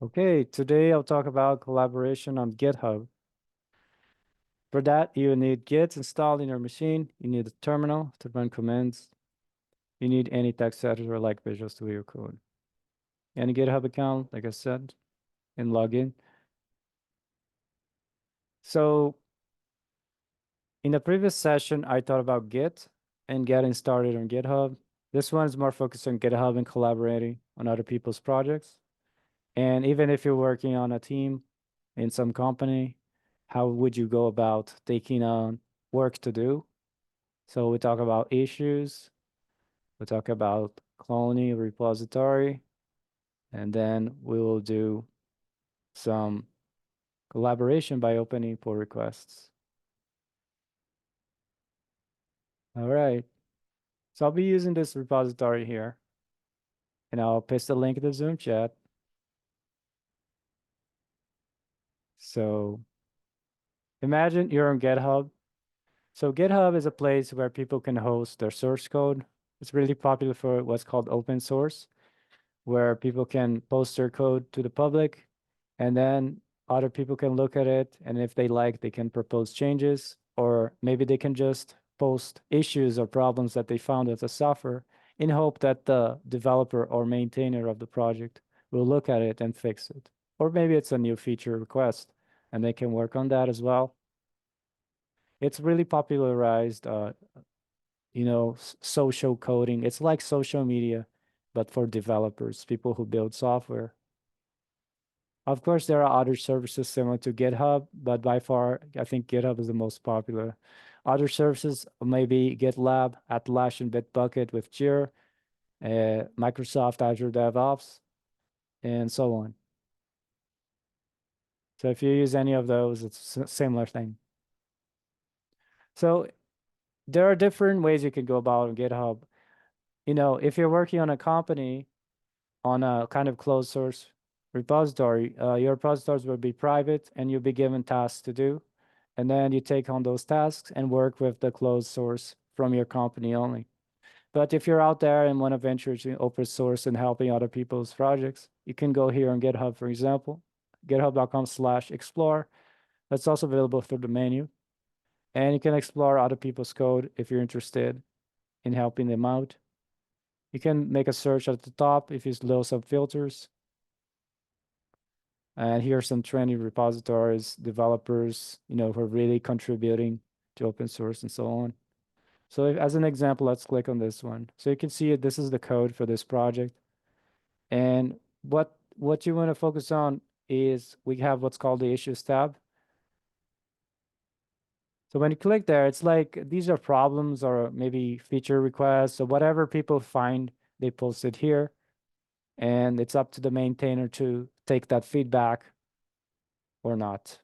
Okay, today I'll talk about collaboration on GitHub. For that, you need Git installed in your machine. You need a terminal to run commands. You need any text editor like Visual Studio Code. Any GitHub account, like I said, and login. So in the previous session, I thought about Git and getting started on GitHub. This one is more focused on GitHub and collaborating on other people's projects. And even if you're working on a team in some company, how would you go about taking on work to do? So we talk about issues, we talk about cloning a repository, and then we will do some collaboration by opening pull requests. All right. So I'll be using this repository here, and I'll paste the link in the Zoom chat. So imagine you're on GitHub. So GitHub is a place where people can host their source code. It's really popular for what's called open source, where people can post their code to the public, and then other people can look at it, and if they like, they can propose changes, or maybe they can just post issues or problems that they found with the software in hope that the developer or maintainer of the project will look at it and fix it. Or maybe it's a new feature request, and they can work on that as well. It's really popularized, social coding. It's like social media, but for developers, people who build software. Of course, there are other services similar to GitHub, but by far, I think GitHub is the most popular. Other services, maybe GitLab, Atlassian and Bitbucket with Jira, Microsoft Azure DevOps, and so on. So if you use any of those, it's a similar thing. So there are different ways you can go about on GitHub. If you're working on a company on a kind of closed source repository, your repositories will be private and you'll be given tasks to do. And then you take on those tasks and work with the closed source from your company only. But if you're out there and want to venture to open source and helping other people's projects, you can go here on GitHub, for example, github.com/explore. That's also available through the menu. And you can explore other people's code if you're interested in helping them out. You can make a search at the top if you load some filters. And here are some trendy repositories, developers, who are really contributing to open source and so on. So as an example, let's click on this one. So you can see it, this is the code for this project. And what you want to focus on is we have what's called the issues tab. So when you click there, it's like these are problems or maybe feature requests. So whatever people find, they post it here. And it's up to the maintainer to take that feedback or not.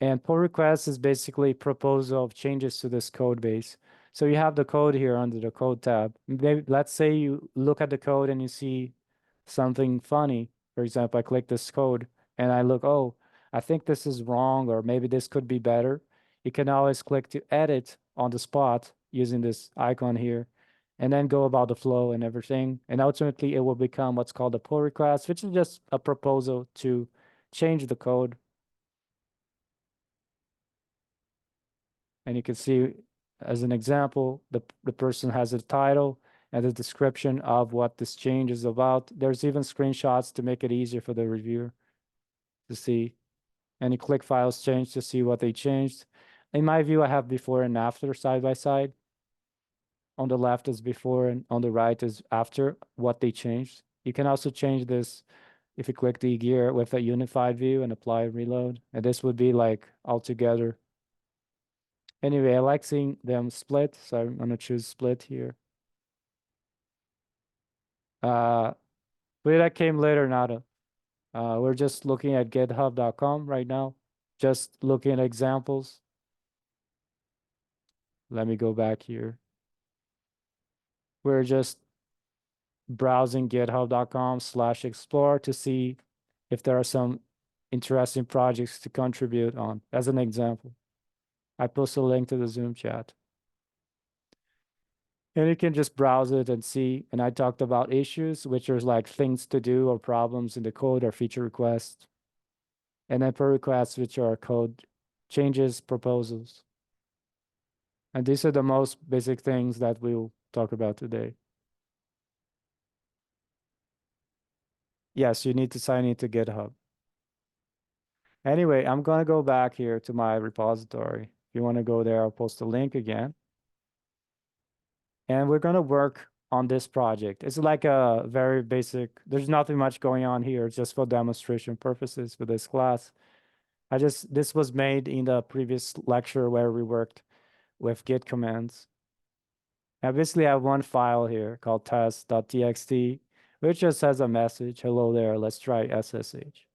And pull request is basically proposal of changes to this code base. So you have the code here under the code tab. Maybe let's say you look at the code and you see something funny. For example, I click this code and I look, oh, I think this is wrong, or maybe this could be better. You can always click to edit on the spot using this icon here, and then go about the flow and everything. And ultimately, it will become what's called a pull request, which is just a proposal to change the code. And you can see, as an example, the person has a title and a description of what this change is about. There's even screenshots to make it easier for the reviewer to see. And you click Files Change to see what they changed. In my view, I have before and after side by side. On the left is before and on the right is after what they changed. You can also change this if you click the gear with a unified view and apply reload. And this would be like all together. Anyway, I like seeing them split, so I'm gonna choose split here. But that came later, Nada. We're just looking at github.com right now, just looking at examples. Let me go back here. We're just browsing github.com/explore to see if there are some interesting projects to contribute on, as an example. I post a link to the Zoom chat. And you can just browse it and see. And I talked about issues, which are like things to do or problems in the code or feature requests. And then pull requests, which are code changes, proposals. And these are the most basic things that we'll talk about today. Yes, you need to sign into GitHub. Anyway, I'm going to go back here to my repository. If you want to go there, I'll post a link again. And we're going to work on this project. It's like a very basic, there's nothing much going on here, it's just for demonstration purposes for this class. This was made in the previous lecture where we worked with Git commands. I basically have one file here called test.txt, which just has a message, hello there, let's try SSH.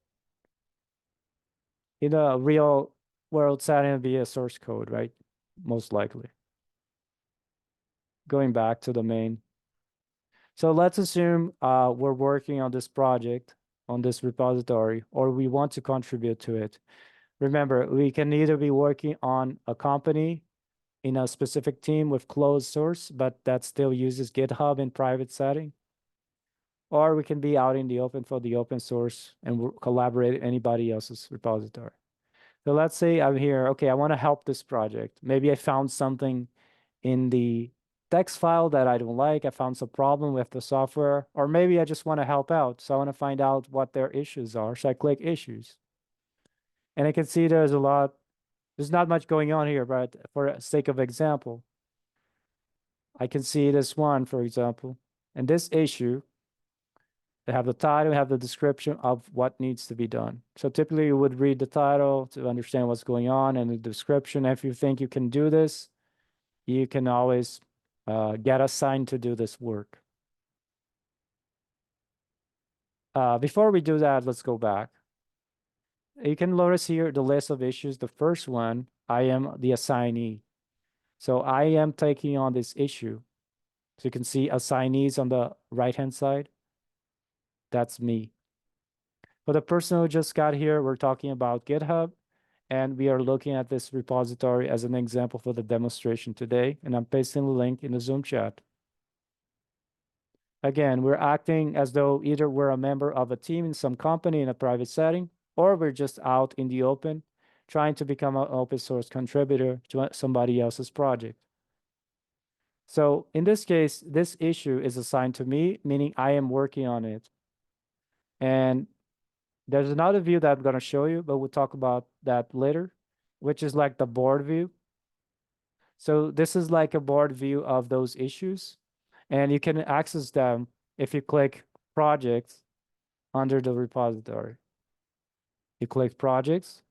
In a real world setting, it'd be a source code, right? Most likely. Going back to the main. So let's assume we're working on this project, on this repository, or we want to contribute to it. Remember, we can either be working on a company in a specific team with closed source, but that still uses GitHub in private setting. Or we can be out in the open for the open source and collaborate anybody else's repository. So let's say I'm here, okay, I want to help this project. Maybe I found something in the text file that I don't like. I found some problem with the software, or maybe I just want to help out. So I want to find out what their issues are. So I click issues. And I can see there's not much going on here, but for the sake of example, I can see this one, for example, and this issue, they have the title, have the description of what needs to be done. So typically you would read the title to understand what's going on and the description. If you think you can do this, you can always get assigned to do this work. Before we do that, let's go back. You can notice here the list of issues. The first one, I am the assignee. So I am taking on this issue. So you can see assignees on the right-hand side. That's me. For the person who just got here, we're talking about GitHub, and we are looking at this repository as an example for the demonstration today. And I'm pasting the link in the Zoom chat. Again, we're acting as though either we're a member of a team in some company in a private setting, or we're just out in the open, trying to become an open source contributor to somebody else's project. So in this case, this issue is assigned to me, meaning I am working on it. And there's another view that I'm going to show you, but we'll talk about that later, which is like the board view. So this is like a board view of those issues, and you can access them if you click projects under the repository. You click projects,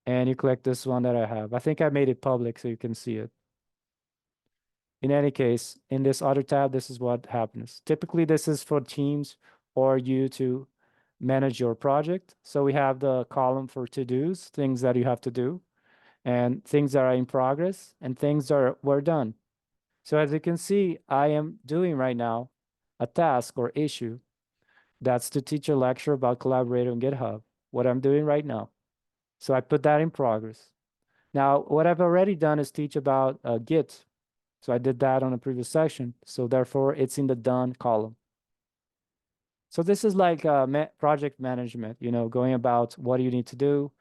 and you click this one that I have. I think I made it public so you can see it. In any case, in this other tab, this is what happens. Typically, this is for teams or you to manage your project. So we have the column for to-dos, things that you have to do, and things that are in progress, and things that were done. So as you can see, I am doing right now a task or issue that's to teach a lecture about collaborating on GitHub, what I'm doing right now. So I put that in progress. Now, what I've already done is teach about Git. So I did that on a previous section. So therefore, it's in the done column. So this is like project management, going about what do you need to do,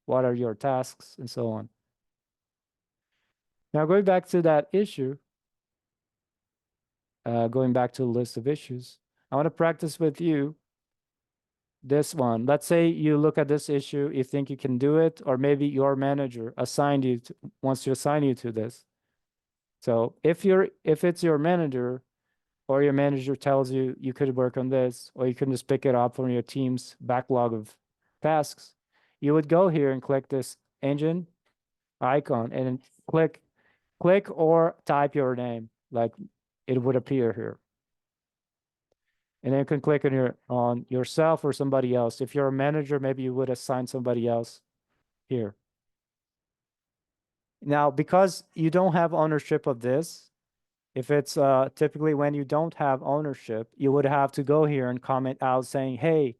what are your tasks, and so on. Now, going back to that issue, going back to the list of issues, I want to practice with you this one. Let's say you look at this issue, you think you can do it, or maybe your manager wants to assign you to this. So if it's your manager, or your manager tells you you could work on this, or you can just pick it up from your team's backlog of tasks, you would go here and click this engine icon and click or type your name, like it would appear here. And then you can click on yourself or somebody else. If you're a manager, maybe you would assign somebody else here. Now, because you don't have ownership of this, if it's typically when you don't have ownership, you would have to go here and comment out saying, hey,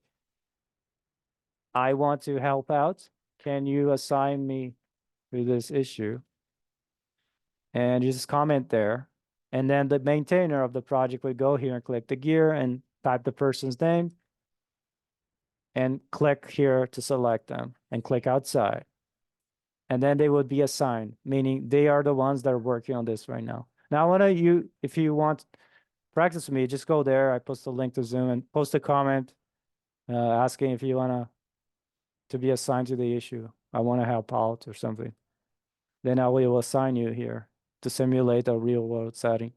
I want to help out. Can you assign me to this issue? And you just comment there. And then the maintainer of the project would go here and click the gear and type the person's name and click here to select them and click outside. And then they would be assigned, meaning they are the ones that are working on this right now. Now, if you want practice with me, just go there. I post a link to Zoom and post a comment asking if you want to be assigned to the issue. I want to help out or something. Then I will assign you here to simulate a real world setting.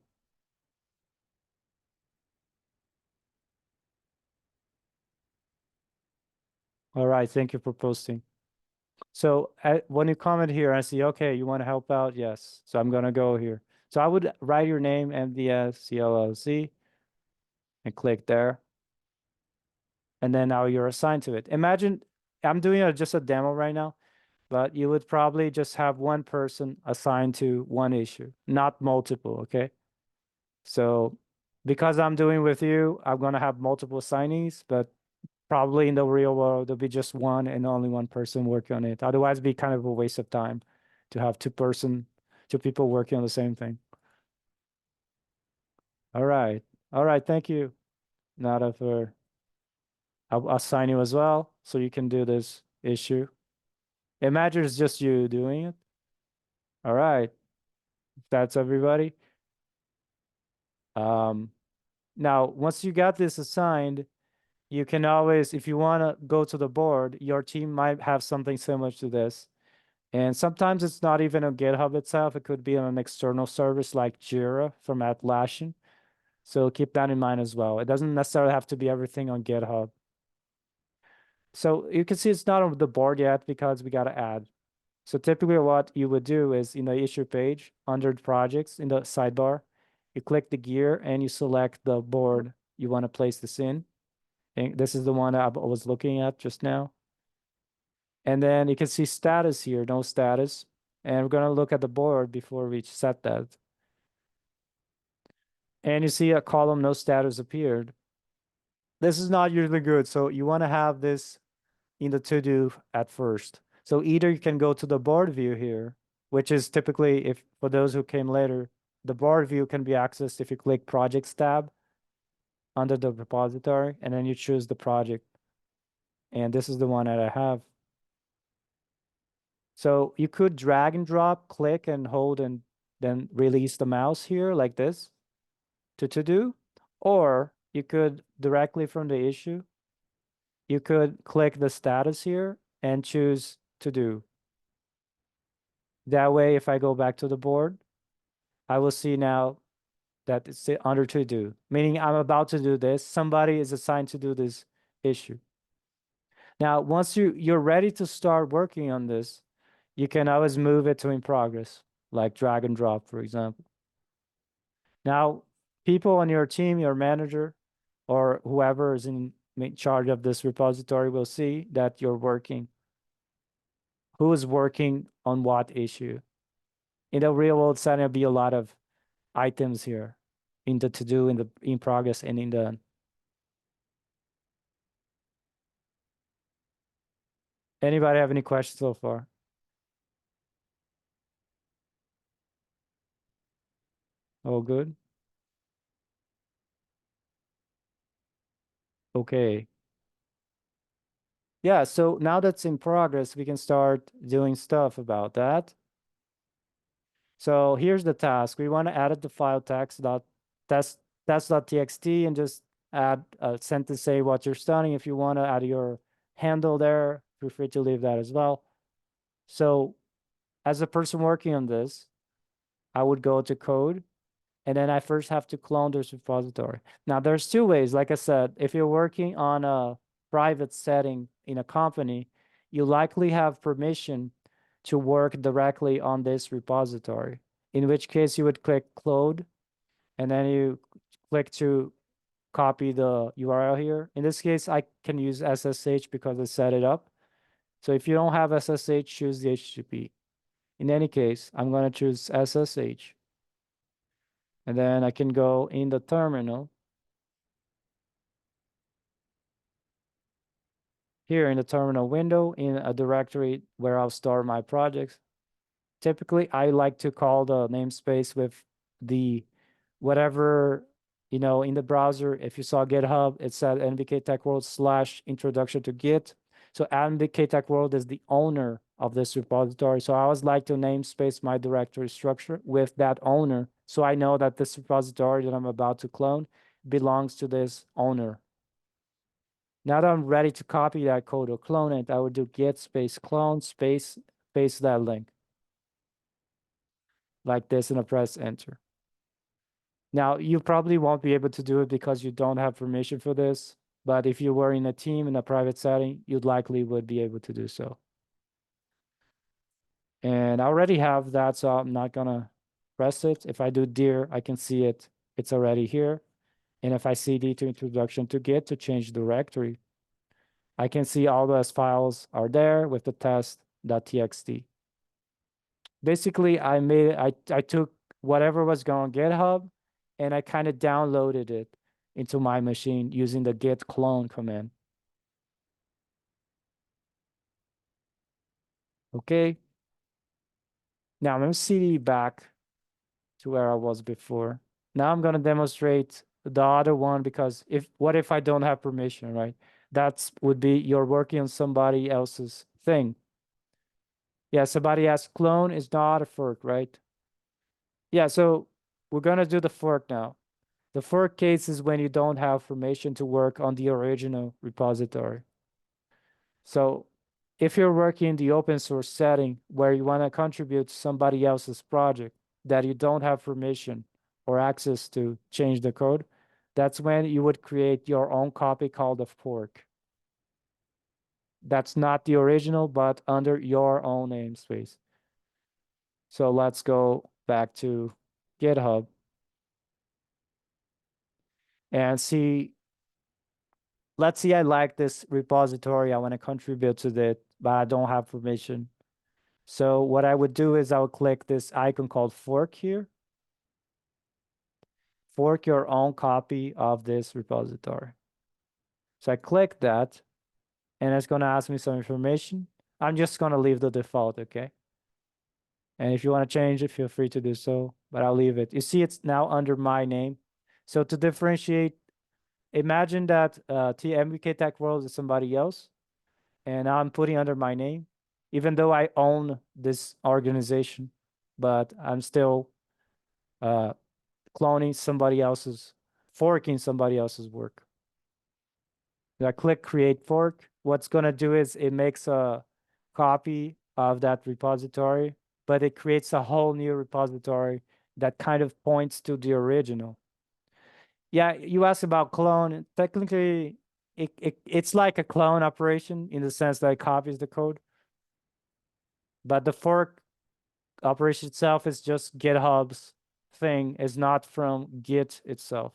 All right, thank you for posting. So when you comment here, I see, okay, you want to help out? Yes. So I'm going to go here. So I would write your name, MDS CLLC, and click there. And then now you're assigned to it. Imagine I'm doing just a demo right now, but you would probably just have one person assigned to one issue, not multiple, okay? So because I'm doing with you, I'm going to have multiple assignees, but probably in the real world, there'll be just one and only one person working on it. Otherwise, it'd be kind of a waste of time to have two people working on the same thing. All right. All right. Thank you, Nada, for I'll assign you as well so you can do this issue. Imagine it's just you doing it. All right. That's everybody. Um, Now, once you got this assigned, you can always, if you want to go to the board, your team might have something similar to this. And sometimes it's not even on GitHub itself. It could be on an external service like Jira from Atlassian. So keep that in mind as well. It doesn't necessarily have to be everything on GitHub. So you can see it's not on the board yet because we got to add. So typically what you would do is in the issue page, under the projects in the sidebar, you click the gear and you select the board you want to place this in. And this is the one I was looking at just now. And then you can see status here, no status. And we're going to look at the board before we set that. And you see a column, no status appeared. This is not usually good. So you want to have this in the to-do at first. So either you can go to the board view here, which is typically, if for those who came later, the board view can be accessed if you click projects tab under the repository, and then you choose the project. And this is the one that I have. So you could drag and drop, click and hold, and then release the mouse here like this to do, or you could directly from the issue, you could click the status here and choose to do. That way, if I go back to the board, I will see now that it's under to do, meaning I'm about to do this. Somebody is assigned to do this issue. Now, once you're ready to start working on this, you can always move it to in progress, like drag and drop, for example. Now, people on your team, your manager, or whoever is in charge of this repository will see that you're working. Who is working on what issue? In the real world setting, there'll be a lot of items here in the to-do, in the in progress, and in the. Anybody have any questions so far? All good? Okay. Yeah, so now that's in progress, we can start doing stuff about that. So here's the task. We want to add the file test.txt and just add a sentence, say what you're studying. If you want to add your handle there, feel free to leave that as well. So as a person working on this, I would go to code, and then I first have to clone this repository. Now there's two ways. Like I said, if you're working on a private setting in a company, you likely have permission to work directly on this repository, in which case you would click clone, and then you click to copy the URL here. In this case, I can use SSH because I set it up. So if you don't have SSH, choose the HTTP. In any case, I'm going to choose SSH. And then I can go in the terminal. Here in the terminal window, in a directory where I'll store my projects. Typically, I like to call the namespace with the whatever, in the browser, if you saw GitHub, it said NVK Tech World / introduction to Git. So NVK Tech World is the owner of this repository. So I always like to namespace my directory structure with that owner. So I know that this repository that I'm about to clone belongs to this owner. Now that I'm ready to copy that code or clone it, I would do git space clone space paste that link like this and I press enter. Now, you probably won't be able to do it because you don't have permission for this, but if you were in a team in a private setting, you'd likely would be able to do so. And I already have that, so I'm not gonna press it. If I do dir, I can see it. It's already here. And if I cd to introduction to Git to change directory, I can see all those files are there with the test.txt. Basically, I took whatever was going on GitHub and I kind of downloaded it into my machine using the git clone command. Okay. Now I'm going to cd back to where I was before. Now I'm going to demonstrate the other one because what if I don't have permission, right? That would be you're working on somebody else's thing. Yeah, somebody asked clone is not a fork, right? Yeah, so we're going to do the fork now. The fork case is when you don't have permission to work on the original repository. So if you're working in the open source setting where you want to contribute to somebody else's project that you don't have permission or access to change the code, that's when you would create your own copy called a fork. That's not the original, but under your own namespace. So let's go back to GitHub and see. Let's see, I like this repository. I want to contribute to it, but I don't have permission. So what I would do is I would click this icon called fork here. Fork your own copy of this repository. So I click that and it's going to ask me some information. I'm just going to leave the default, okay? And if you want to change it, feel free to do so, but I'll leave it. You see, it's now under my name. So to differentiate, imagine that MBK Tech World is somebody else, and I'm putting under my name, even though I own this organization, but I'm still cloning somebody else's, forking somebody else's work. I click create fork. What's going to do is it makes a copy of that repository, but it creates a whole new repository that kind of points to the original. Yeah, you asked about clone. Technically, it's like a clone operation in the sense that it copies the code. But the fork operation itself is just GitHub's thing, is not from Git itself.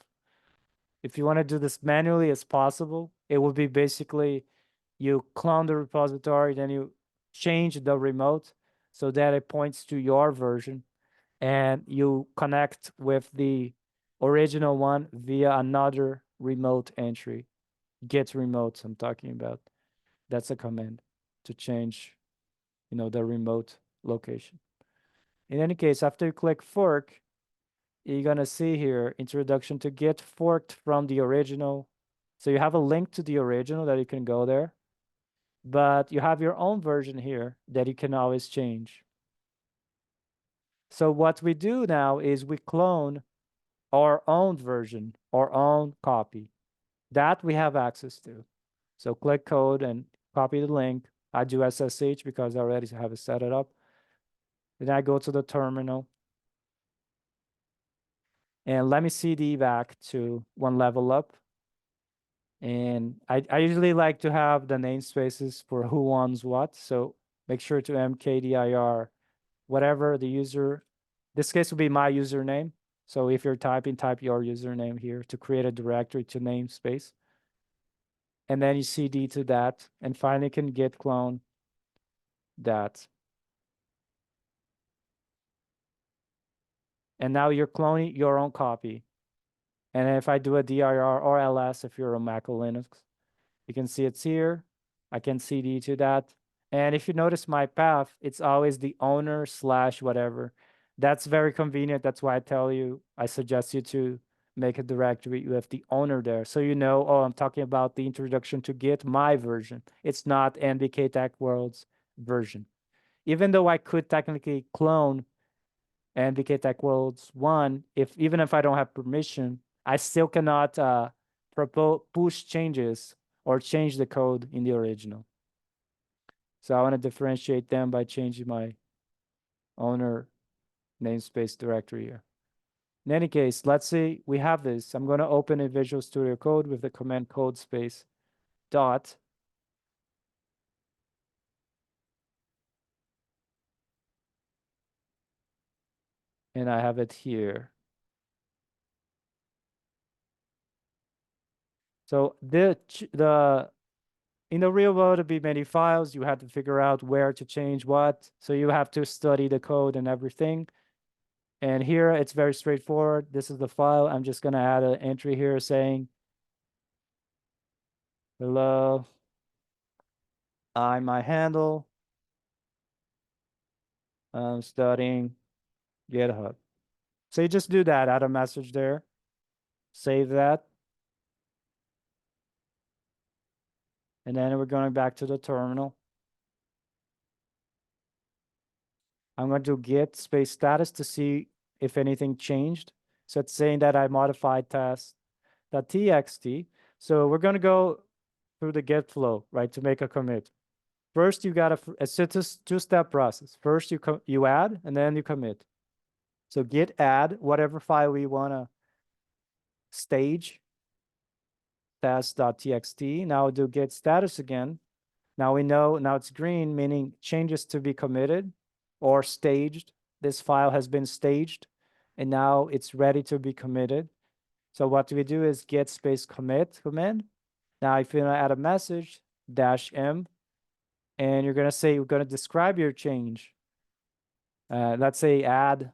If you want to do this manually as possible, it would be basically you clone the repository, then you change the remote so that it points to your version, and you connect with the original one via another remote entry. Git remotes I'm talking about. That's a command to change, the remote location. In any case, after you click fork, you're gonna see here, introduction to Git forked from the original. So you have a link to the original that you can go there, but you have your own version here that you can always change. So what we do now is we clone our own version, our own copy. That we have access to. So click code and copy the link. I do SSH because I already have it set it up. Then I go to the terminal. And let me cd back to one level up. And I usually like to have the namespaces for who owns what. So make sure to mkdir, whatever the user, this case will be my username. So if you're typing, type your username here to create a directory to namespace. And then you cd to that, and finally can git clone that. And now you're cloning your own copy. And if I do a dir or ls, if you're on Mac or Linux, you can see it's here. I can cd to that. And if you notice my path, it's always the owner / whatever. That's very convenient. That's why I suggest you to make a directory with the owner there. So you know, oh, I'm talking about the introduction to Git, my version. It's not NBK Tech World's version. Even though I could technically clone NBK Tech World's one, even if I don't have permission, I still cannot push changes or change the code in the original. So I want to differentiate them by changing my owner namespace directory here. In any case, let's say we have this. I'm going to open a Visual Studio Code with the command code space dot. And I have it here. So in the real world, it'd be many files. You have to figure out where to change what. So you have to study the code and everything. And here it's very straightforward. This is the file. I'm just going to add an entry here saying, hello, I'm my handle. I'm studying GitHub. So you just do that, add a message there, save that. And then we're going back to the terminal. I'm going to do git space status to see if anything changed. So it's saying that I modified test.txt. So we're going to go through the git flow, right, to make a commit. First, you got to, it's just a two-step process. First, you add, and then you commit. So git add whatever file we want to stage, test.txt. Now do git status again. Now we know, now it's green, meaning changes to be committed or staged. This file has been staged, and now it's ready to be committed. So what we do is git space commit command. Now if you want to add a message, -m, and you're going to say, you're going to describe your change. Let's say add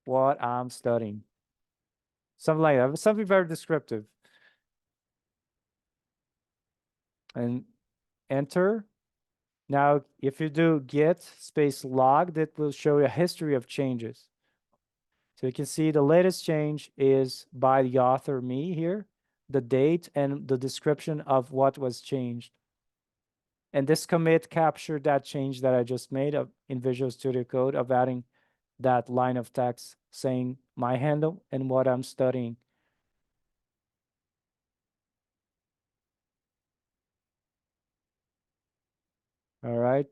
what I'm studying. Something like that, something very descriptive. And enter. Now, if you do git space log, that will show you a history of changes. So you can see the latest change is by the author, me here, the date and the description of what was changed. And this commit captured that change that I just made in Visual Studio Code of adding that line of text saying my handle and what I'm studying. All right.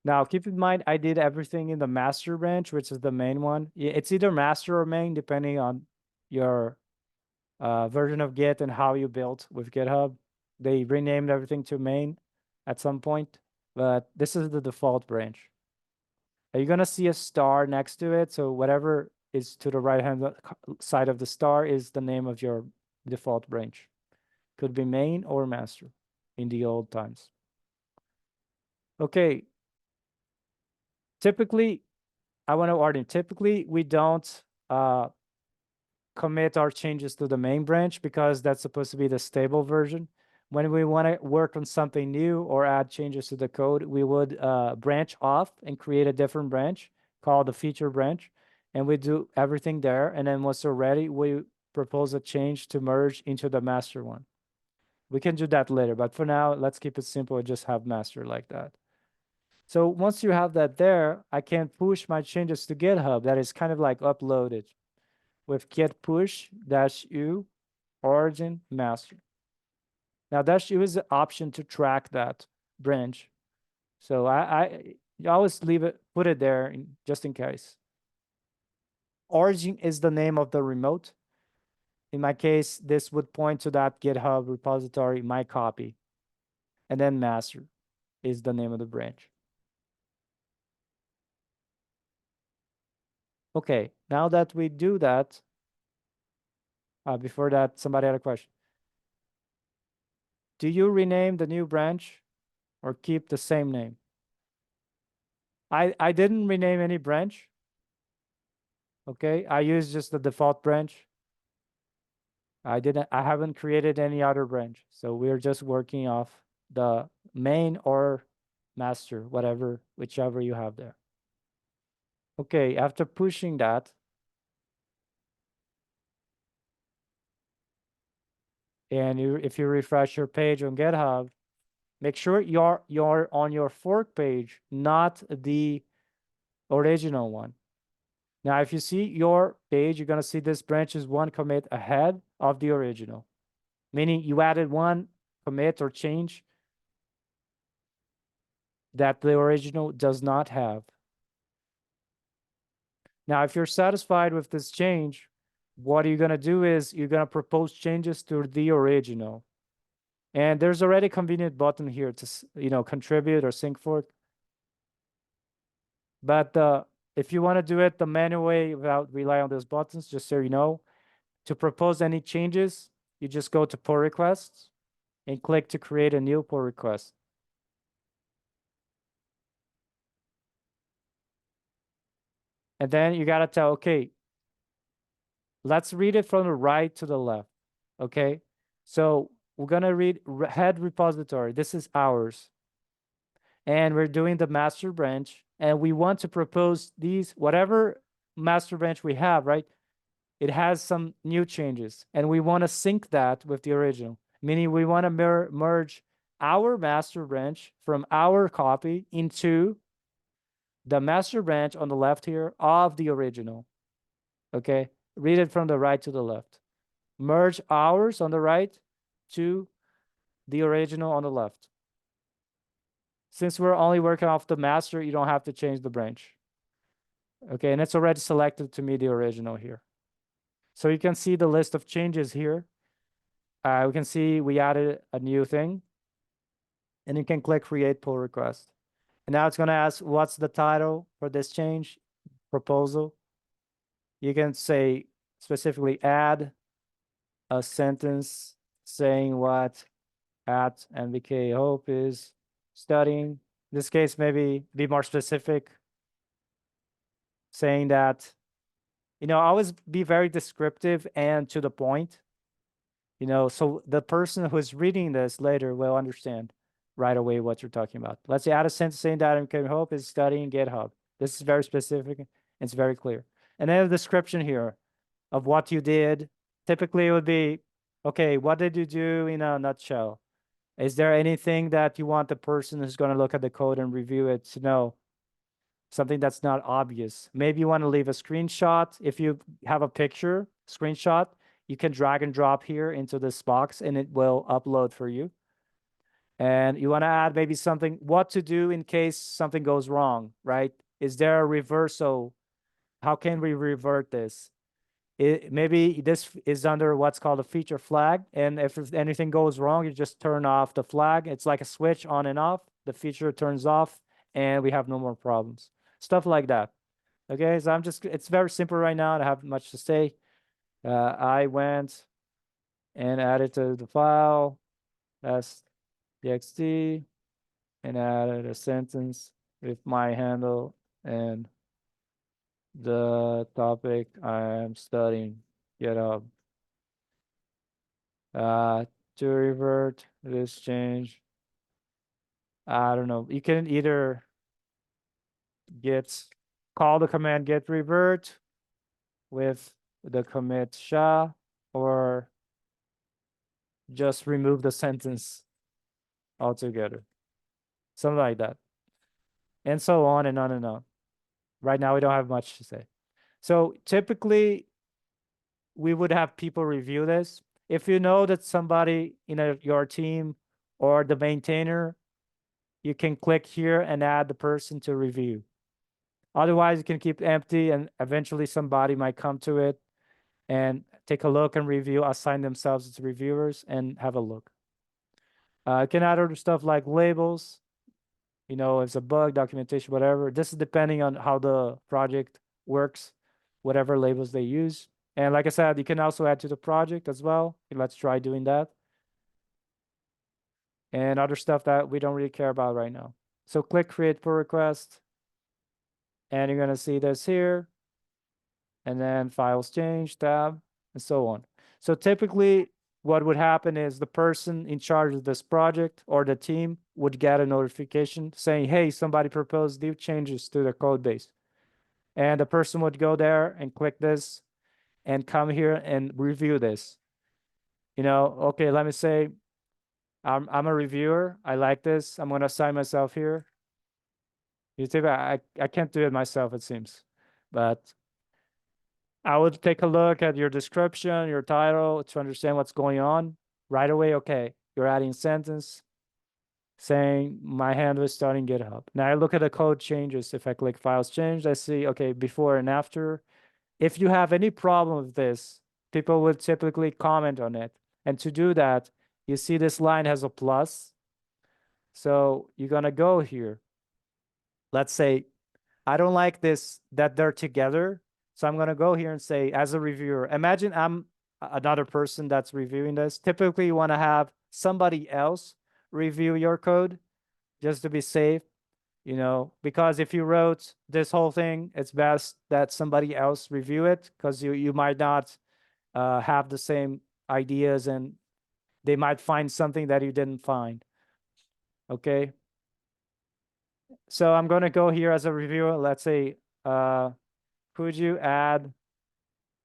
Now, keep in mind, I did everything in the master branch, which is the main one. It's either master or main, depending on your version of Git and how you built with GitHub. They renamed everything to main at some point, but this is the default branch. Are you going to see a star next to it? So whatever is to the right-hand side of the star is the name of your default branch. Could be main or master in the old times. Okay. Typically, I want to warn, typically we don't commit our changes to the main branch because that's supposed to be the stable version. When we want to work on something new or add changes to the code, we would branch off and create a different branch called the feature branch. And we do everything there. And then once we're ready, we propose a change to merge into the master one. We can do that later, but for now, let's keep it simple and just have master like that. So once you have that there, I can push my changes to GitHub. That is kind of like uploaded with git push -u origin master. Now -u is the option to track that branch. So I always put it there just in case. Origin is the name of the remote. In my case, this would point to that GitHub repository, my copy. And then master is the name of the branch. Okay, now that we do that, before that, somebody had a question. Do you rename the new branch or keep the same name? I didn't rename any branch. Okay, I used just the default branch. I haven't created any other branch. So we're just working off the main or master, whatever, whichever you have there. Okay, after pushing that, and if you refresh your page on GitHub, make sure you're on your fork page, not the original one. Now, if you see your page, you're gonna see this branch is one commit ahead of the original, meaning you added one commit or change that the original does not have. Now, if you're satisfied with this change, what you're gonna do is you're gonna propose changes to the original. And there's already a convenient button here to contribute or sync fork. But if you want to do it the manual way without relying on those buttons, just so you know, to propose any changes, you just go to pull requests and click to create a new pull request. And then you got to tell, okay, let's read it from the right to the left. Okay. So we're going to read head repository. This is ours. And we're doing the master branch. And we want to propose these, whatever master branch we have, right? It has some new changes. And we want to sync that with the original, meaning we want to merge our master branch from our copy into the master branch on the left here of the original. Okay, read it from the right to the left. Merge ours on the right to the original on the left. Since we're only working off the master, you don't have to change the branch. Okay, and it's already selected to me the original here. So you can see the list of changes here. We can see we added a new thing. And you can click create pull request. And now it's going to ask what's the title for this change proposal. You can say specifically add a sentence saying what at MBK Hope is studying. In this case, maybe be more specific, saying that, always be very descriptive and to the point, so the person who's reading this later will understand right away what you're talking about. Let's say add a sentence saying that MBK Hope is studying GitHub. This is very specific and it's very clear. And then a description here of what you did. Typically it would be, okay, what did you do in a nutshell? Is there anything that you want the person who's going to look at the code and review it to know? Something that's not obvious. Maybe you want to leave a screenshot. If you have a picture, screenshot, you can drag and drop here into this box and it will upload for you. And you want to add maybe something, what to do in case something goes wrong, right? Is there a reversal? How can we revert this? Maybe this is under what's called a feature flag. And if anything goes wrong, you just turn off the flag. It's like a switch on and off. The feature turns off and we have no more problems. Stuff like that. Okay, so it's very simple right now. I don't have much to say. I went and added to the file as txt and added a sentence with my handle and the topic I'm studying GitHub. To revert this change, I don't know. You can either call the command git revert with the commit SHA or just remove the sentence altogether. Something like that. And so on and on and on. Right now, we don't have much to say. So typically, we would have people review this. If you know that somebody in your team or the maintainer, you can click here and add the person to review. Otherwise, you can keep empty and eventually somebody might come to it and take a look and review, assign themselves as reviewers and have a look. You can add other stuff like labels, if it's a bug, documentation, whatever. This is depending on how the project works, whatever labels they use. And like I said, you can also add to the project as well. Let's try doing that. And other stuff that we don't really care about right now. So click create pull request. And you're going to see this here. And then files change tab and so on. So typically what would happen is the person in charge of this project or the team would get a notification saying, hey, somebody proposed new changes to the code base. And the person would go there and click this and come here and review this. Okay, let me say I'm a reviewer. I like this. I'm going to assign myself here. I can't do it myself, it seems. But I would take a look at your description, your title to understand what's going on. Right away, okay, you're adding a sentence saying my handle is starting GitHub. Now I look at the code changes. If I click files changed, I see, okay, before and after. If you have any problem with this, people will typically comment on it. And to do that, you see this line has a plus. So you're going to go here. Let's say, I don't like this, that they're together. So I'm going to go here and say, as a reviewer, imagine I'm another person that's reviewing this. Typically, you want to have somebody else review your code just to be safe, because if you wrote this whole thing, it's best that somebody else review it because you might not have the same ideas and they might find something that you didn't find. Okay. So I'm going to go here as a reviewer. Let's say, could you add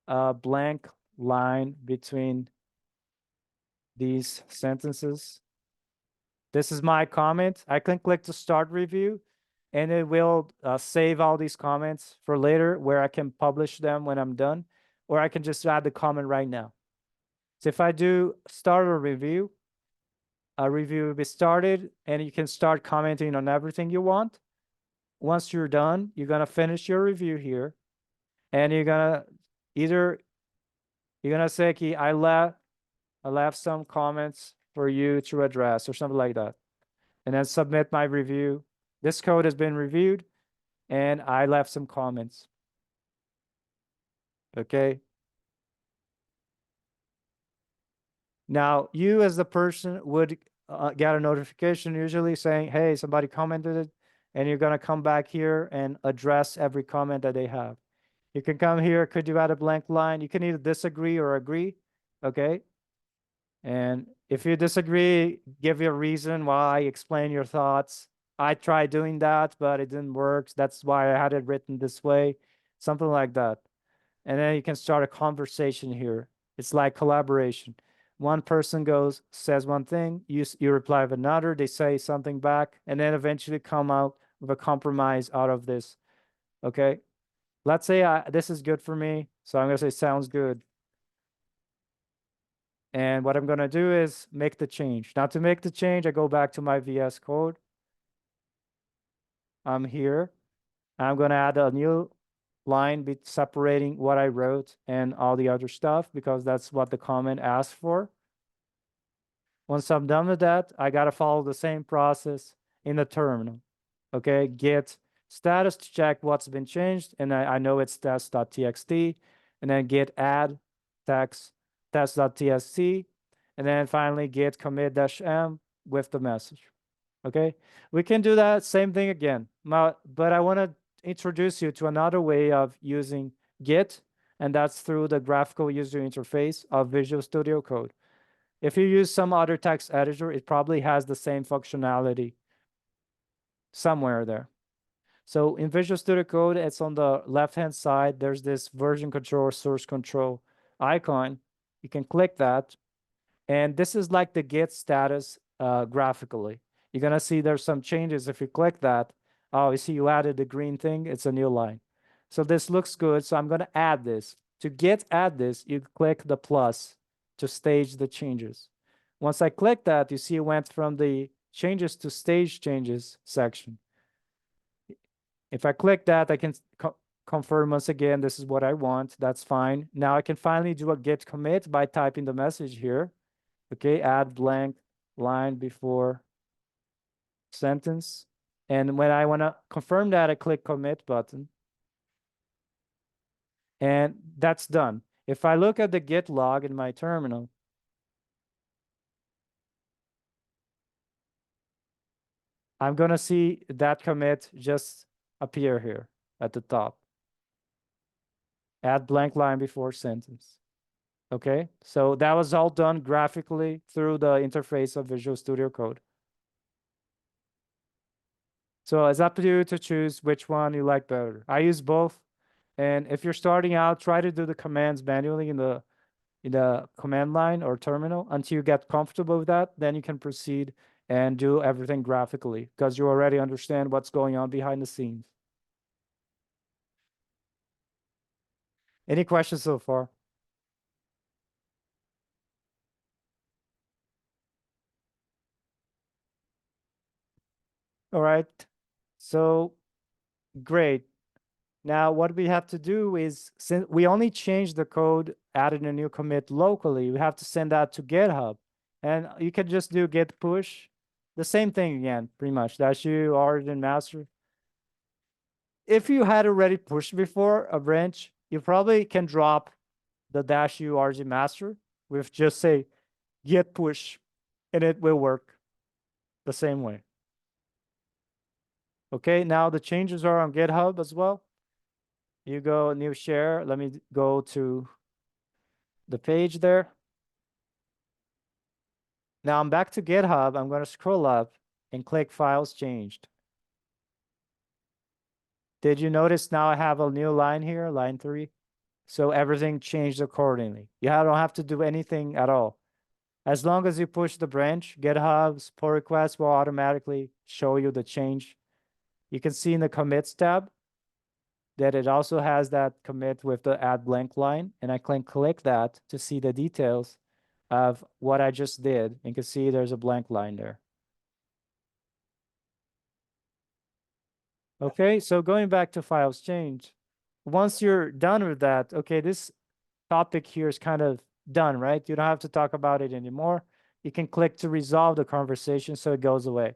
a blank line between these sentences? This is my comment. I can click to start review and it will save all these comments for later where I can publish them when I'm done, or I can just add the comment right now. So if I do start a review will be started and you can start commenting on everything you want. Once you're done, you're going to finish your review here and you're going to say, okay, I left some comments for you to address or something like that. And then submit my review. This code has been reviewed and I left some comments. Okay. Now, you as the person would get a notification usually saying, hey, somebody commented it, and you're going to come back here and address every comment that they have. You can come here. Could you add a blank line? You can either disagree or agree. Okay. And if you disagree, give your reason why, explain your thoughts. I tried doing that, but it didn't work. That's why I had it written this way, something like that. And then you can start a conversation here. It's like collaboration. One person says one thing, you reply with another, they say something back, and then eventually come out with a compromise out of this. Okay. Let's say this is good for me. So I'm going to say sounds good. And what I'm going to do is make the change. Now to make the change, I go back to my VS Code. I'm here. I'm going to add a new line separating what I wrote and all the other stuff because that's what the comment asked for. Once I'm done with that, I got to follow the same process in the terminal. Okay, git status to check what's been changed. And I know it's test.txt. And then git add text test.txt. And then finally git commit-m with the message. Okay, we can do that same thing again. But I want to introduce you to another way of using Git, and that's through the graphical user interface of Visual Studio Code. If you use some other text editor, it probably has the same functionality somewhere there. So in Visual Studio Code, it's on the left-hand side. There's this version control or source control icon. You can click that. And this is like the Git status graphically. You're going to see there's some changes. If you click that, oh, you see you added the green thing. It's a new line. So this looks good. So I'm going to add this. To add this, you click the plus to stage the changes. Once I click that, you see it went from the changes to stage changes section. If I click that, I can confirm once again, this is what I want. That's fine. Now I can finally do a git commit by typing the message here. Okay, add blank line before sentence. And when I want to confirm that, I click commit button. And that's done. If I look at the git log in my terminal, I'm going to see that commit just appear here at the top. Add blank line before sentence. Okay, so that was all done graphically through the interface of Visual Studio Code. So it's up to you to choose which one you like better. I use both. And if you're starting out, try to do the commands manually in the command line or terminal until you get comfortable with that. Then you can proceed and do everything graphically because you already understand what's going on behind the scenes. Any questions so far? All right. So great. Now what we have to do is, since we only changed the code, added a new commit locally, we have to send that to GitHub. And you can just do git push, the same thing again, pretty much. Dash u origin master. If you had already pushed before a branch, you probably can drop the dash u origin master with just say git push, and it will work the same way. Okay, now the changes are on GitHub as well. You go new share. Let me go to the page there. Now I'm back to GitHub. I'm going to scroll up and click Files Changed. Did you notice now I have a new line here, line 3? So everything changed accordingly. You don't have to do anything at all. As long as you push the branch, GitHub's pull request will automatically show you the change. You can see in the commits tab that it also has that commit with the add blank line. And I can click that to see the details of what I just did. You can see there's a blank line there. Okay, so going back to files changed, once you're done with that, okay, this topic here is kind of done, right? You don't have to talk about it anymore. You can click to resolve the conversation so it goes away.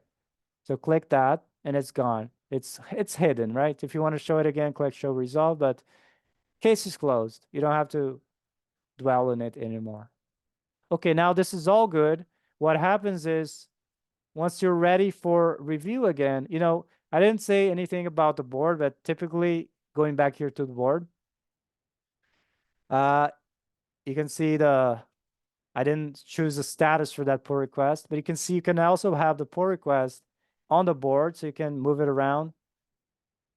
So click that and it's gone. It's hidden, right? If you want to show it again, click show resolve, but case is closed. You don't have to dwell on it anymore. Okay, now this is all good. What happens is once you're ready for review again, I didn't say anything about the board, but typically going back here to the board, you can see I didn't choose a status for that pull request, but you can see you can also have the pull request on the board, so you can move it around.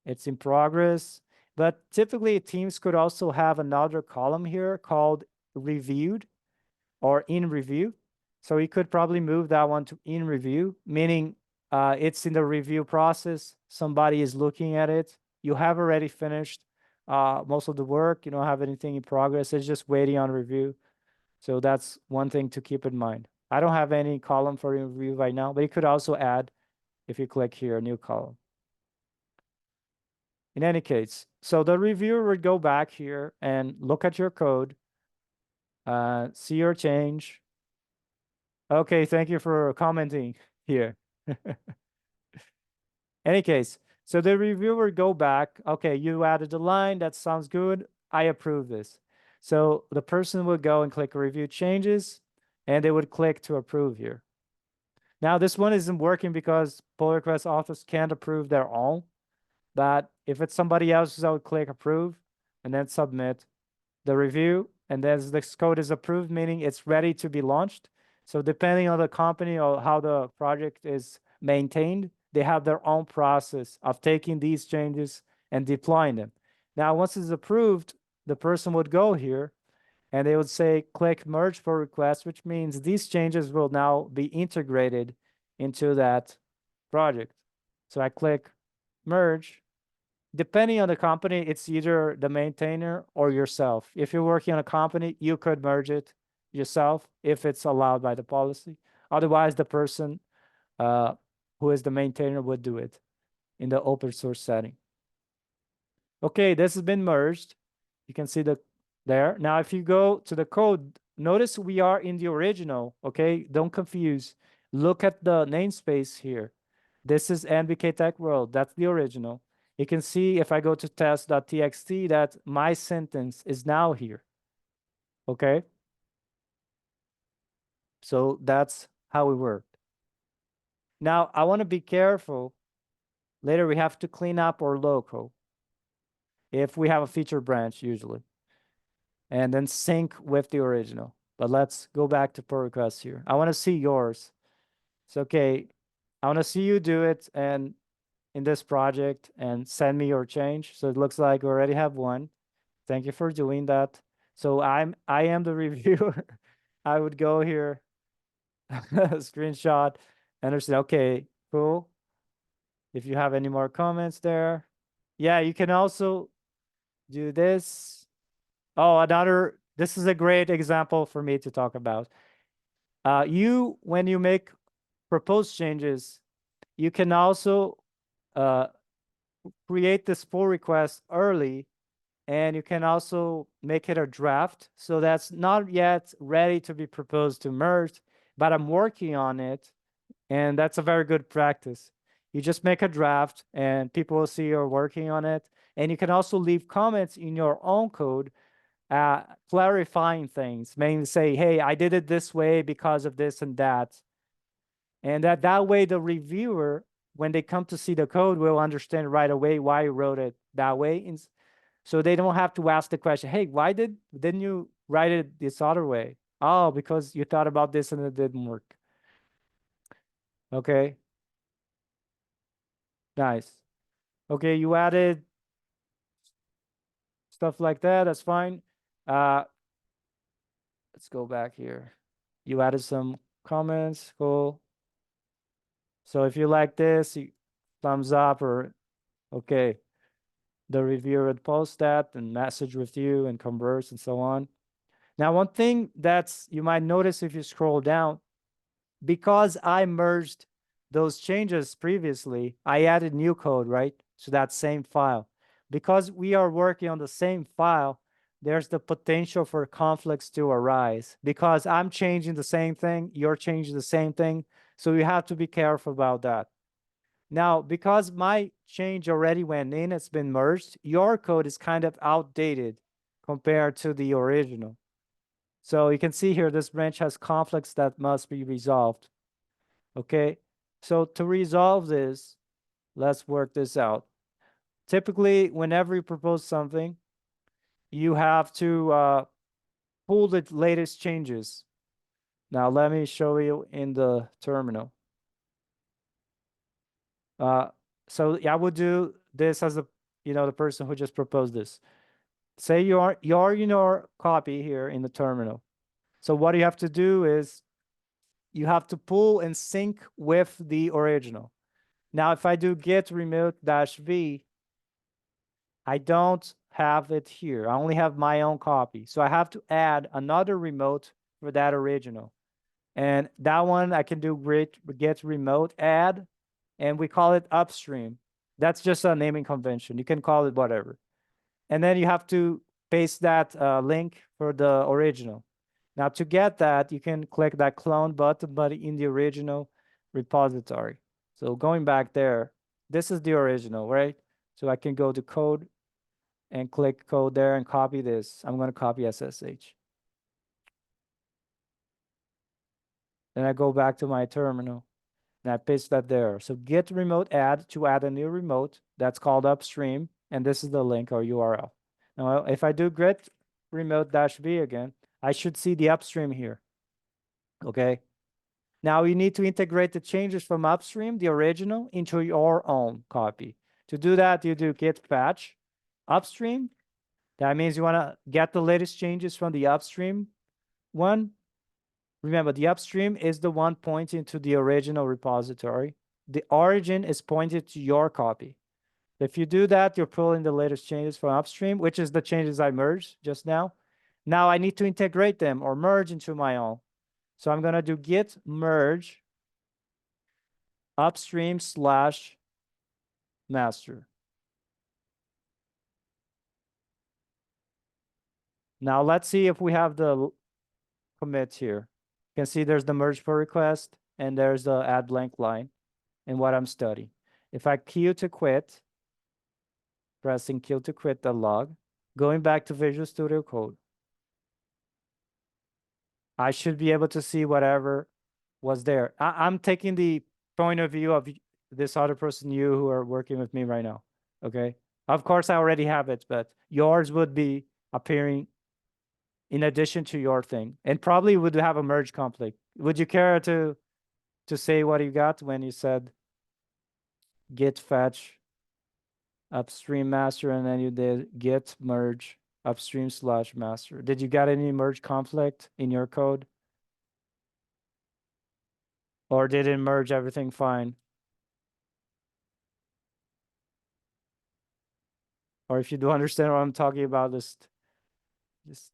It's in progress, but typically teams could also have another column here called reviewed or in review. So you could probably move that one to in review, meaning it's in the review process. Somebody is looking at it. You have already finished most of the work. You don't have anything in progress. It's just waiting on review. So that's one thing to keep in mind. I don't have any column for review right now, but you could also add, if you click here, a new column. In any case, so the reviewer would go back here and look at your code, see your change. Okay, thank you for commenting here. Any case, so the reviewer go back. Okay, you added a line. That sounds good. I approve this. So the person would go and click review changes, and they would click to approve here. Now this one isn't working because pull request authors can't approve their own. But if it's somebody else's, I would click approve and then submit the review. And then this code is approved, meaning it's ready to be launched. So depending on the company or how the project is maintained, they have their own process of taking these changes and deploying them. Now, once it's approved, the person would go here and they would say, click merge pull request, which means these changes will now be integrated into that project. So I click merge. Depending on the company, it's either the maintainer or yourself. If you're working on a company, you could merge it yourself if it's allowed by the policy. Otherwise, the person who is the maintainer would do it in the open source setting. Okay, this has been merged. You can see there. Now, if you go to the code, notice we are in the original, okay? Don't confuse. Look at the namespace here. This is NBK Tech World. That's the original. You can see if I go to test.txt that my sentence is now here, okay? So that's how it worked. Now, I want to be careful. Later, we have to clean up our local if we have a feature branch, usually. and then sync with the original. But let's go back to pull request here. I want to see yours. It's okay. I want to see you do it and in this project and send me your change. So it looks like we already have one. Thank you for doing that. So I am the reviewer. I would go here, screenshot, and say, okay, cool. If you have any more comments there. Yeah, you can also do this. Oh, this is a great example for me to talk about. When you make proposed changes, you can also uh, create this pull request early, and you can also make it a draft. So that's not yet ready to be proposed to merge, but I'm working on it, and that's a very good practice. You just make a draft, and people will see you're working on it. And you can also leave comments in your own code clarifying things, mainly say, hey, I did it this way because of this and that. And that way, the reviewer, when they come to see the code, will understand right away why you wrote it that way. So they don't have to ask the question, hey, why didn't you write it this other way? Oh, because you thought about this and it didn't work. Okay. Nice. Okay, you added stuff like that. That's fine. Let's go back here. You added some comments. Cool. So if you like this, thumbs up or okay. The reviewer would post that and message with you and converse and so on. Now, one thing that's you might notice if you scroll down, because I merged those changes previously, I added new code, right? To that same file. Because we are working on the same file, there's the potential for conflicts to arise because I'm changing the same thing, you're changing the same thing. So you have to be careful about that. Now, because my change already went in, it's been merged, your code is kind of outdated compared to the original. So you can see here, this branch has conflicts that must be resolved. Okay, so to resolve this, let's work this out. Typically, whenever you propose something, you have to pull the latest changes. Now, let me show you in the terminal. So I would do this as the person who just proposed this. Say you're in your copy here in the terminal. So what you have to do is you have to pull and sync with the original. Now, if I do git remote -v, I don't have it here. I only have my own copy. So I have to add another remote for that original. And that one I can do git remote add, and we call it upstream. That's just a naming convention. You can call it whatever. And then you have to paste that link for the original. Now to get that, you can click that clone button, but in the original repository. So going back there, this is the original, right? So I can go to code and click code there and copy this. I'm going to copy SSH. Then I go back to my terminal and I paste that there. So git remote add to add a new remote. That's called upstream. And this is the link or URL. Now, if I do git remote -v again, I should see the upstream here. Okay. Now you need to integrate the changes from upstream, the original, into your own copy. To do that, you do git fetch upstream. That means you want to get the latest changes from the upstream one. Remember, the upstream is the one pointing to the original repository. The origin is pointed to your copy. If you do that, you're pulling the latest changes from upstream, which is the changes I merged just now. Now I need to integrate them or merge into my own. So I'm going to do git merge upstream / master. Now let's see if we have the commits here. You can see there's the merge pull request and there's the add blank line and what I'm studying. If I queue to quit, pressing kill to quit the log, going back to Visual Studio Code, I should be able to see whatever was there. I'm taking the point of view of this other person, you who are working with me right now. Okay. Of course, I already have it, but yours would be appearing in addition to your thing, and probably would have a merge conflict. Would you care to say what you got when you said git fetch upstream master and then you did git merge upstream slash master? Did you get any merge conflict in your code? Or did it merge everything fine? Or if you do understand what I'm talking about, just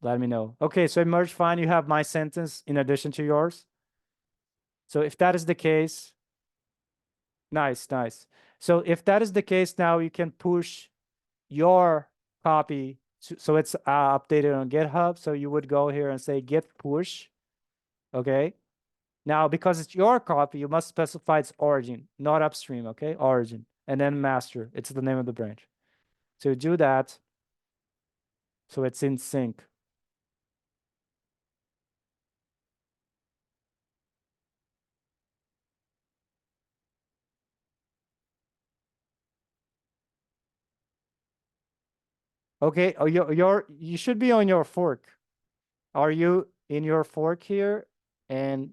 let me know. Okay, so it merged fine. You have my sentence in addition to yours. So if that is the case, nice, nice. So if that is the case, now you can push your copy. So it's updated on GitHub. So you would go here and say git push. Okay. Now, because it's your copy, you must specify its origin, not upstream. Okay. Origin. And then master. It's the name of the branch. So do that. So it's in sync. Okay. Oh, you should be on your fork. Are you in your fork here? And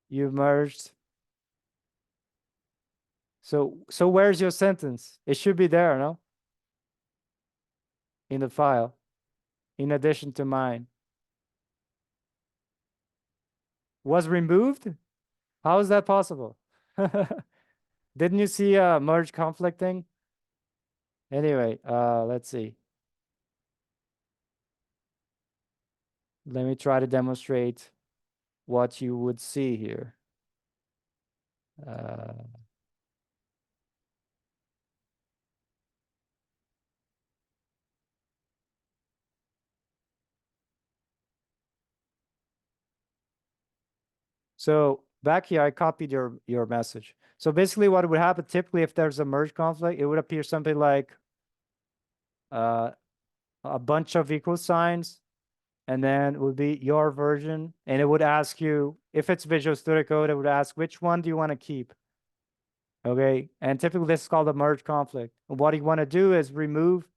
you merged. So where's your sentence? It should be there, no? In the file, in addition to mine. Was removed? How is that possible? Didn't you see a merge conflict thing? Anyway, let's see. Let me try to demonstrate what you would see here. So back here, I copied your message. So basically what would happen typically if there's a merge conflict, it would appear something like a bunch of equal signs, and then it would be your version, and it would ask you, if it's Visual Studio Code, it would ask, which one do you want to keep? Okay, and typically this is called a merge conflict. And what you want to do is remove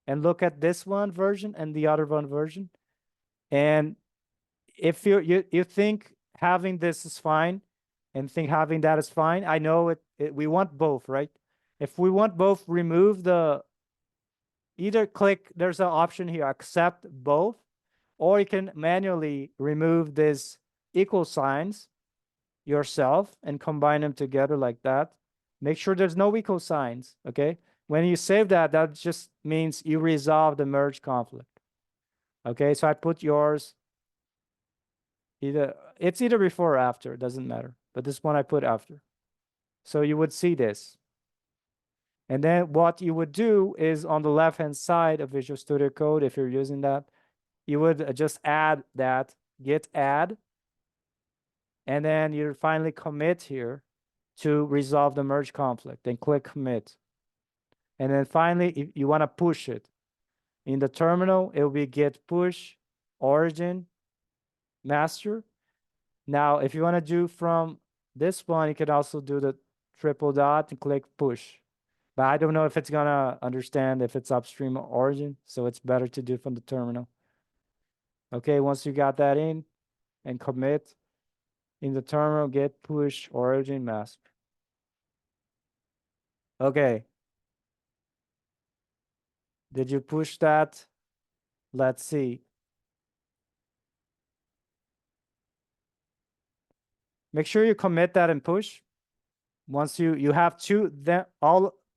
and look at this one version and the other one version. And if you think having this is fine and think having that is fine, I know we want both, right? If we want both, remove either click, there's an option here, accept both, or you can manually remove these equal signs yourself and combine them together like that. Make sure there's no equal signs, okay? When you save that, that just means you resolve the merge conflict. Okay, so I put yours it's either before or after, it doesn't matter. But this one I put after. So you would see this. And then what you would do is on the left-hand side of Visual Studio Code, if you're using that, you would just add that, git add, and then you finally commit here to resolve the merge conflict. Then click commit. And then finally, if you want to push it. In the terminal, it will be git push origin master. Now, if you want to do from this one, you can also do the triple dot and click push. But I don't know if it's gonna understand if it's upstream or origin, so it's better to do from the terminal. Okay, once you got that in and commit, in the terminal, git push origin master. Okay. Did you push that? Let's see. Make sure you commit that and push. Once you have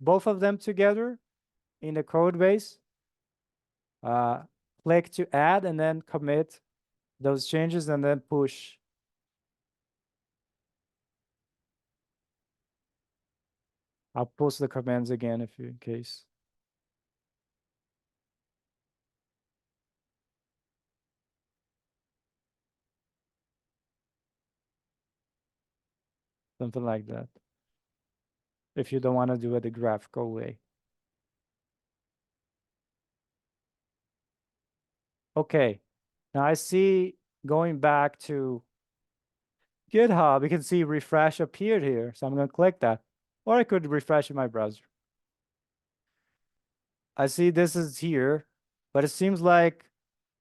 both of them together in the code base, click to add and then commit those changes and then push. I'll post the commands again if you in case. Something like that. If you don't want to do it the graphical way. Okay. Now I see going back to GitHub, you can see refresh appeared here. So I'm going to click that. Or I could refresh in my browser. I see this is here. But it seems like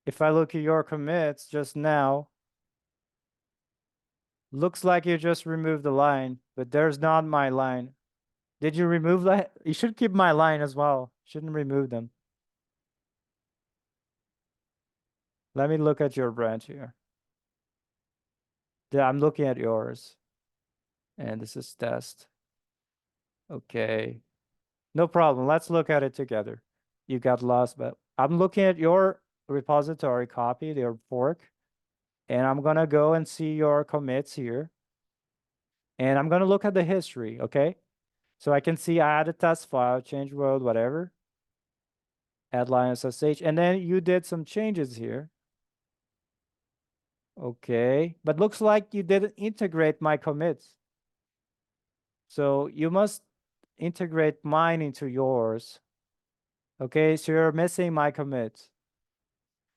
if I look at your commits just now, looks like you just removed the line, but there's not my line. Did you remove that? You should keep my line as well. Shouldn't remove them. Let me look at your branch here. Yeah, I'm looking at yours. And this is test. Okay. No problem. Let's look at it together. You got lost, but I'm looking at your repository copy, your fork, and I'm gonna go and see your commits here. And I'm gonna look at the history, okay? So I can see I added test file, change world, whatever, add line SSH, and then you did some changes here. Okay, but looks like you didn't integrate my commits. So you must integrate mine into yours. Okay, so you're missing my commits.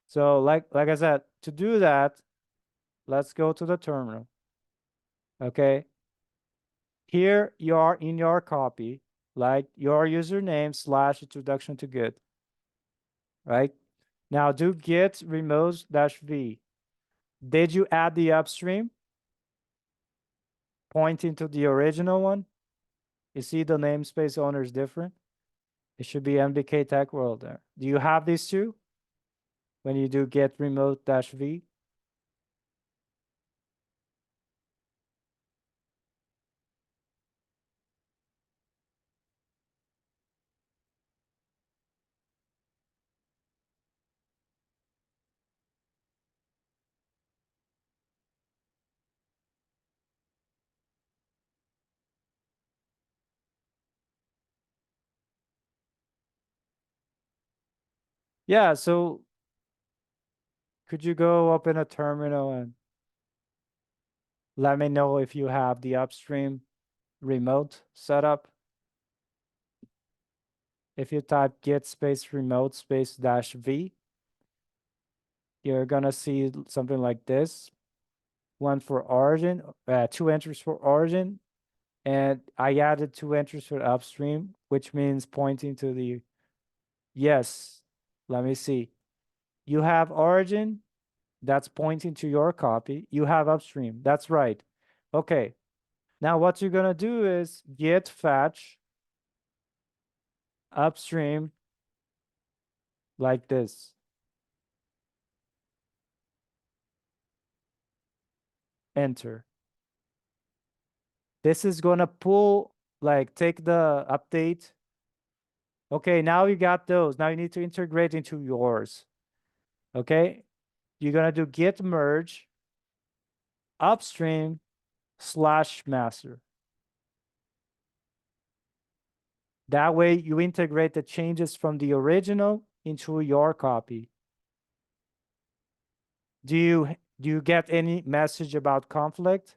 So like I said, to do that, let's go to the terminal. Okay, here you are in your copy, like your username / introduction to Git, right? Now do git remote -v. Did you add the upstream pointing to the original one? You see the namespace owner is different. It should be MDK Tech World there. Do you have these two when you do git remote -v? Yeah, so could you go open a terminal and let me know if you have the upstream remote setup? If you type git space remote space -v, you're gonna see something like this. One for origin, 2 entries for origin, and I added 2 entries for upstream, which means pointing to the, yes, let me see. You have origin, that's pointing to your copy. You have upstream, that's right. Okay, now what you're gonna do is git fetch upstream like this. Enter. This is gonna pull, like take the update. Okay, now you got those. Now you need to integrate into yours. Okay, you're gonna do git merge upstream / master. That way you integrate the changes from the original into your copy. Do you get any message about conflict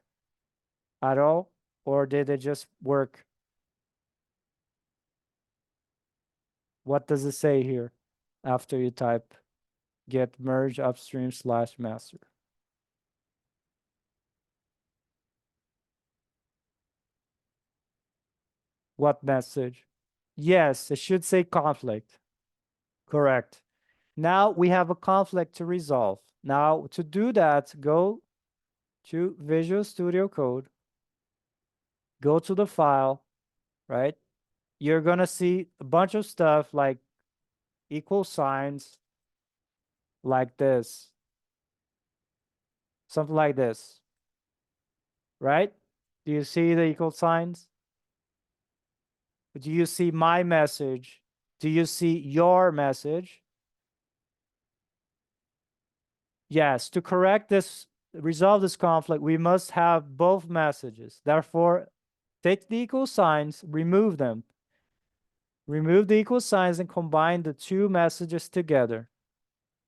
at all? Or did it just work? What does it say here after you type git merge upstream / master? What message? Yes, it should say conflict. Correct. Now we have a conflict to resolve. Now to do that, go to Visual Studio Code, go to the file, right? You're gonna see a bunch of stuff like equal signs, like this, something like this, right? Do you see the equal signs? Do you see my message? Do you see your message? Yes, to correct this, resolve this conflict, we must have both messages. Therefore, take the equal signs, remove them. Remove the equal signs and combine the two messages together.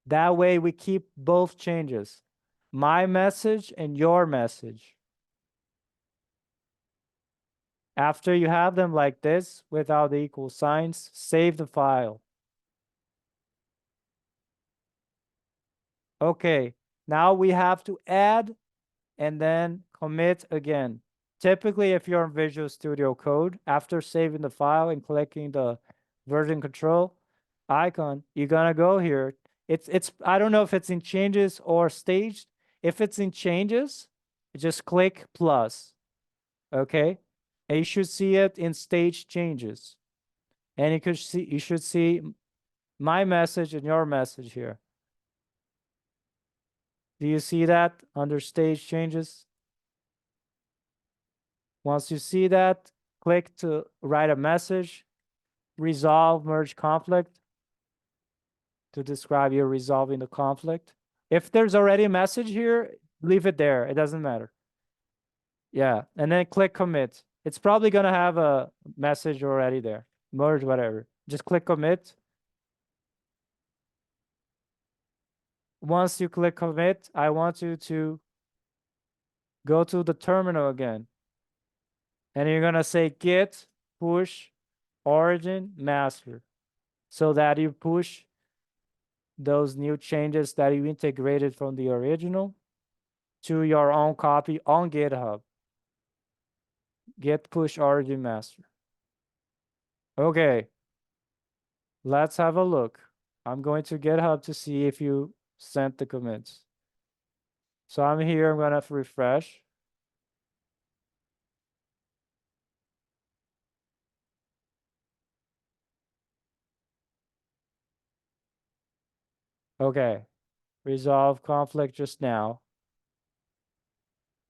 That way we keep both changes, my message and your message. After you have them like this, without the equal signs, save the file. Okay, now we have to add and then commit again. Typically, if you're in Visual Studio Code, after saving the file and clicking the version control, icon, you're gonna go here. It's I don't know if it's in changes or staged. If it's in changes, just click plus. Okay? And you should see it in stage changes. And you should see my message and your message here. Do you see that under stage changes? Once you see that, click to write a message, resolve merge conflict to describe you're resolving the conflict. If there's already a message here, leave it there. It doesn't matter. Yeah, and then click commit. It's probably gonna have a message already there. Merge, whatever. Just click commit. Once you click commit, I want you to go to the terminal again. And you're gonna say git push origin master so that you push those new changes that you integrated from the original to your own copy on GitHub. Git push origin master. Okay, let's have a look. I'm going to GitHub to see if you sent the commits. So I'm here, I'm gonna refresh. Okay, resolve conflict just now.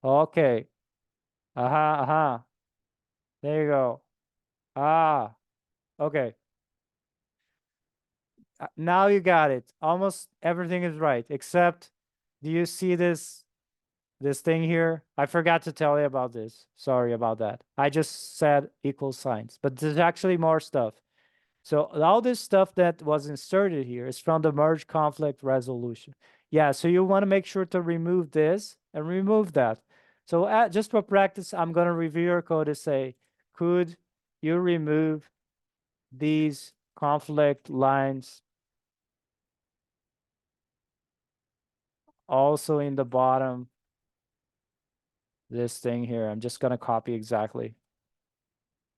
Okay, aha, aha. There you go. Ah, okay. Now you got it. Almost everything is right, except do you see this thing here? I forgot to tell you about this. Sorry about that. I just said equal signs, but there's actually more stuff. So all this stuff that was inserted here is from the merge conflict resolution. Yeah, so you want to make sure to remove this and remove that. So just for practice, I'm going to review your code and say, could you remove these conflict lines also in the bottom, this thing here? I'm just going to copy exactly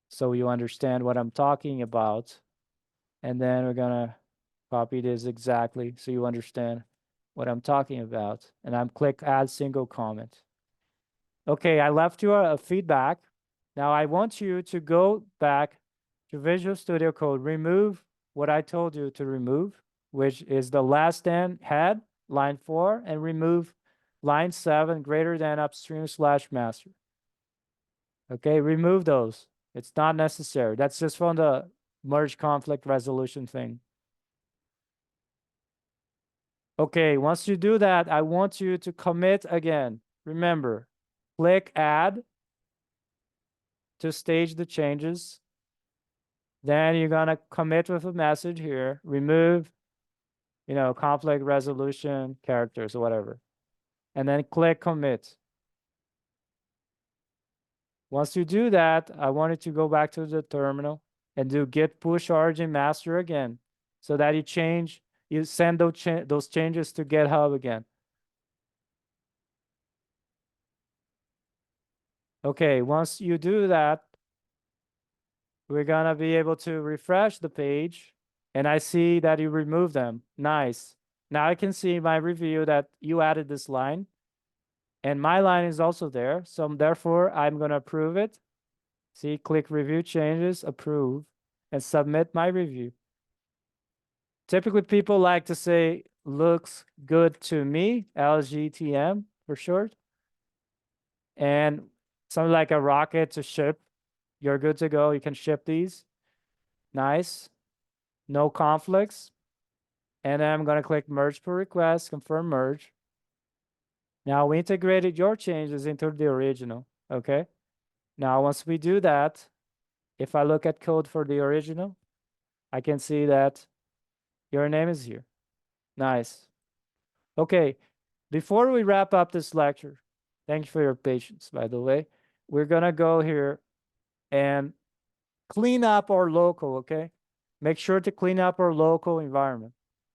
so you understand what I'm talking about. And then we're going to copy this exactly so you understand what I'm talking about. And I'm click add single comment. Okay, I left you a feedback. Now I want you to go back to Visual Studio Code, remove what I told you to remove, which is the last and head, line 4, and remove line 7 greater than upstream / master. Okay, remove those. It's not necessary. That's just from the merge conflict resolution thing. Okay, once you do that, I want you to commit again. Remember, click add to stage the changes. Then you're gonna commit with a message here, remove, conflict resolution characters or whatever. And then click commit. Once you do that, I want you to go back to the terminal and do git push origin master again so that you send those changes to GitHub again. Okay, once you do that, we're gonna be able to refresh the page and I see that you removed them. Nice. Now I can see my review that you added this line and my line is also there. So therefore I'm gonna approve it. See, click review changes, approve, and submit my review. Typically people like to say looks good to me, LGTM for short. And something like a rocket to ship. You're good to go. You can ship these. Nice. No conflicts. And then I'm going to click merge per request, confirm merge. Now we integrated your changes into the original. Okay. Now, once we do that, if I look at code for the original, I can see that your name is here. Nice. Okay. Before we wrap up this lecture, thank you for your patience, by the way. We're going to go here and clean up our local, okay? Make sure to clean up our local environment.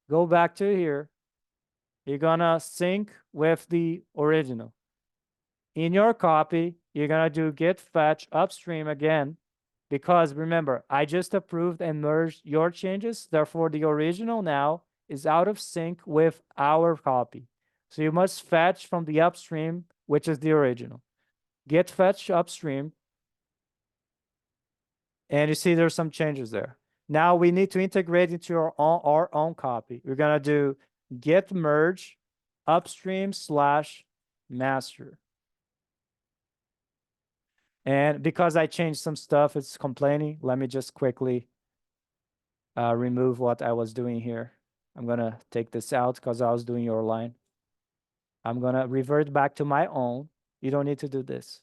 Go back to here. You're gonna sync with the original. In your copy, you're gonna do git fetch upstream again because remember, I just approved and merged your changes. Therefore, the original now is out of sync with our copy. So you must fetch from the upstream, which is the original. Git fetch upstream. And you see there's some changes there. Now we need to integrate into our own copy. We're going to do git merge upstream / master. And because I changed some stuff, it's complaining. Let me just quickly remove what I was doing here. I'm going to take this out because I was doing your line. I'm going to revert back to my own. You don't need to do this.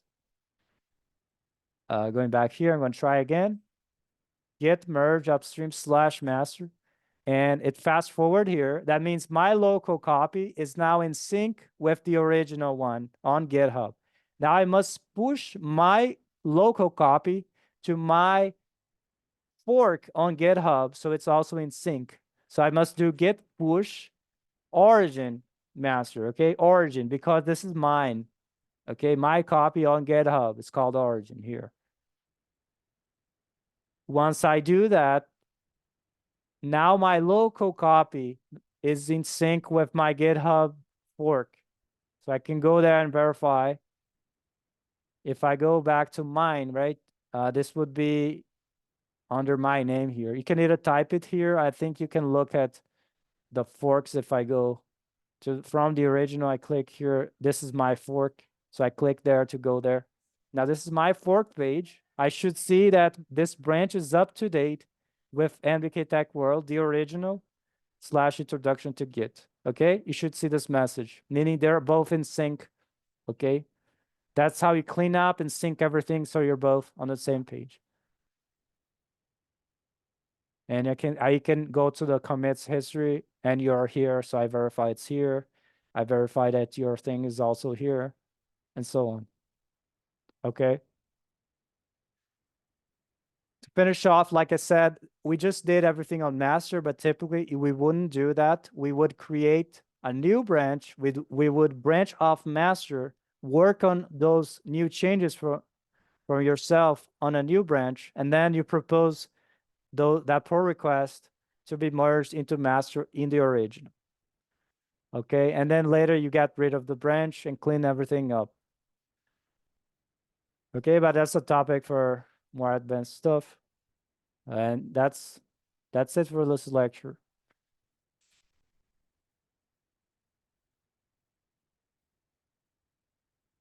Going back here, I'm going to try again. Git merge upstream / master. And it fast forward here. That means my local copy is now in sync with the original one on GitHub. Now I must push my local copy to my fork on GitHub so it's also in sync. So I must do git push origin master, okay? Origin, because this is mine, okay? My copy on GitHub is called origin here. Once I do that, now my local copy is in sync with my GitHub fork. So I can go there and verify. If I go back to mine, right? This would be under my name here. You can either type it here. I think you can look at the forks. If I go from the original, I click here. This is my fork. So I click there to go there. Now this is my fork page. I should see that this branch is up to date with NBK Tech World, the original / introduction to Git. Okay, you should see this message, meaning they're both in sync. Okay, that's how you clean up and sync everything so you're both on the same page. And I can go to the commits history and you're here. So I verify it's here. I verify that your thing is also here and so on. Okay. To finish off, like I said, we just did everything on master, but typically we wouldn't do that. We would create a new branch. We would branch off master, work on those new changes for yourself on a new branch, and then you propose that pull request to be merged into master in the original. Okay, and then later you get rid of the branch and clean everything up. Okay, but that's a topic for more advanced stuff. And that's it for this lecture.